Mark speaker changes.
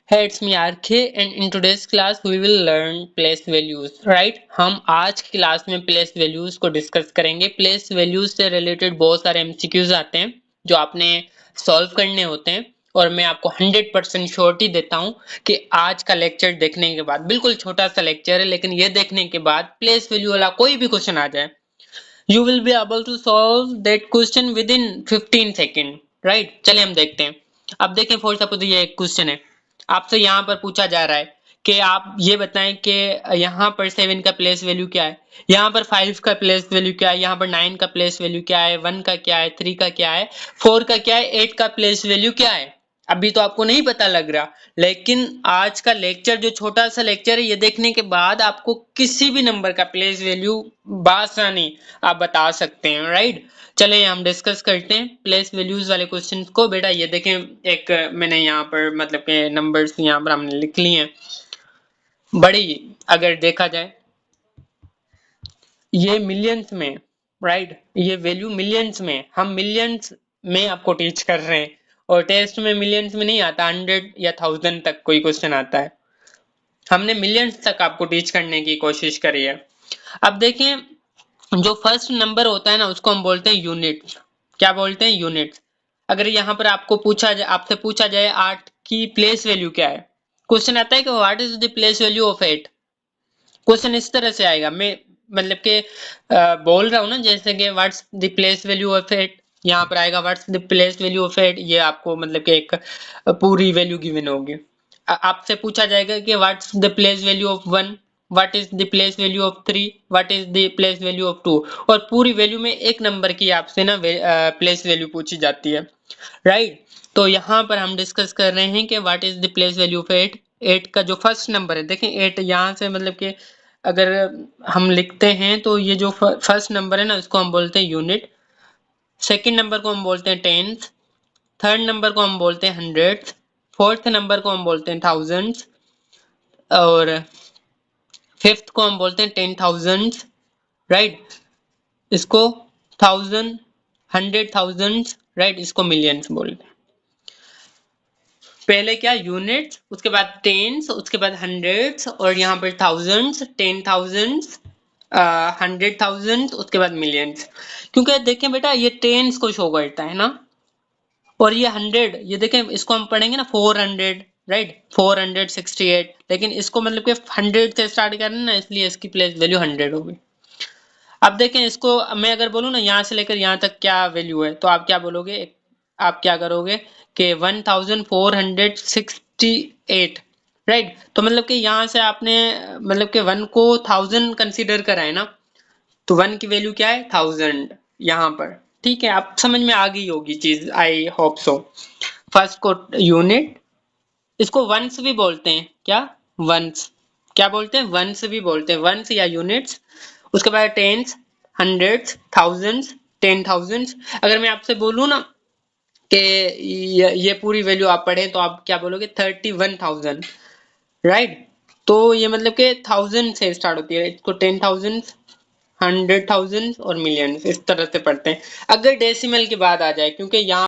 Speaker 1: Hey, it's me RK and in today's class we will learn place values, right? हम आज की class में place values को discuss करेंगे। place values से रिलेटेड बहुत सारे MCQs आते हैं जो आपने सॉल्व करने होते हैं और मैं आपको 100% श्योरिटी देता हूं कि आज का लेक्चर देखने के बाद, बिल्कुल छोटा सा लेक्चर है लेकिन ये देखने के बाद place value वाला कोई भी क्वेश्चन आ जाए, you will be able to solve that question within 15 second, right? चलिए हम देखते हैं। अब देखें, फॉर सपोज ये एक क्वेश्चन है, आपसे यहाँ पर पूछा जा रहा है कि आप ये बताएं कि यहाँ पर 7 का प्लेस वैल्यू क्या है, यहाँ पर 5 का प्लेस वैल्यू क्या है, यहाँ पर 9 का प्लेस वैल्यू क्या है, 1 का क्या है, 3 का क्या है, 4 का क्या है, 8 का प्लेस वैल्यू क्या है। अभी तो आपको नहीं पता लग रहा, लेकिन आज का लेक्चर जो छोटा सा लेक्चर है ये देखने के बाद आपको किसी भी नंबर का प्लेस वैल्यू बासानी आप बता सकते हैं, राइट? चले हम डिस्कस करते हैं प्लेस वैल्यूज वाले क्वेश्चन को। बेटा ये देखें, एक मैंने यहाँ पर मतलब के नंबर्स यहाँ पर हमने लिख लिए हैं। बड़ी अगर देखा जाए ये मिलियंस में, राइट? ये वैल्यू मिलियंस में, हम मिलियंस में आपको टीच कर रहे हैं और टेस्ट में मिलियंस में नहीं आता, 100 या 1000 तक कोई क्वेश्चन आता है। हमने मिलियंस तक आपको टीच करने की कोशिश करी है। अब देखें, जो फर्स्ट नंबर होता है ना उसको हम बोलते हैं यूनिट्स। क्या बोलते हैं? यूनिट्स। अगर यहाँ पर आपको पूछा जाए, आपसे पूछा जाए 8 की प्लेस वैल्यू क्या है, क्वेश्चन आता है कि what is the place value of 8। Question इस तरह से आएगा, मैं मतलब के बोल रहा हूँ ना, जैसे कि what's the place value of 8, यहाँ पर आएगा what's the place value of 8। ये आपको मतलब कि एक पूरी वैल्यू गिवन होगी। आपसे पूछा जाएगा कि what's the place value of 1, what is the place value of 3, what is the place value of 2, और पूरी वैल्यू में एक नंबर की आपसे ना प्लेस वैल्यू पूछी जाती है, राइट? तो यहाँ पर हम डिस्कस कर रहे हैं कि what is the place value of 8। 8 का जो फर्स्ट नंबर है, देखें 8 यहाँ से मतलब कि अगर हम लिखते हैं तो ये जो फर्स्ट नंबर है ना उसको हम बोलते हैं यूनिट, सेकंड नंबर को हम बोलते हैं टेंथ, थर्ड नंबर को हम बोलते हैं हंड्रेड, फोर्थ नंबर को हम बोलते हैं थाउजेंड्स, और फिफ्थ को हम बोलते हैं 10,000, राइट? इसको थाउजेंड, 100,000, राइट? इसको मिलियंस बोलते हैं। पहले क्या? यूनिट्स, उसके बाद टेंस, उसके बाद हंड्रेड्स, और यहाँ पर थाउजेंड्स, 10,000, 100,000, उसके बाद मिलियंस। क्योंकि देखें बेटा ये टेंस को शो करता है ना, और ये 100, ये देखें इसको हम पढ़ेंगे ना 400, राइट? 468, लेकिन इसको मतलब कि 100 से स्टार्ट करना ना, इसलिए इसकी प्लेस वैल्यू 100 होगी। अब देखें इसको मैं अगर बोलूँ ना यहाँ से लेकर यहाँ तक क्या वैल्यू है, तो आप क्या बोलोगे? आप क्या करोगे कि 1468, राइट? तो मतलब कि यहाँ से आपने मतलब कि 1 को 1000 कंसीडर करा है ना, तो 1 की वैल्यू क्या है? 1000 यहाँ पर। ठीक है, आप समझ में आ गई होगी चीज, आई होप सो। फर्स्ट को यूनिट, इसको वंस भी बोलते हैं। क्या? वंस। क्या बोलते हैं? वंस भी बोलते हैं, वंस या यूनिट्स। उसके बाद टेंस, हंड्रेड्स, थाउजेंड्स, 10,000। अगर मैं आपसे बोलूँ ना कि ये पूरी वैल्यू आप पढ़े तो आप क्या बोलोगे? 31,000, राइट? तो ये मतलब कि 1000 से स्टार्ट होती है, इसको 10,000, 100,000 और मिलियंस इस तरह से पढ़ते हैं। अगर डेसिमल की बात आ जाए, क्योंकि यहाँ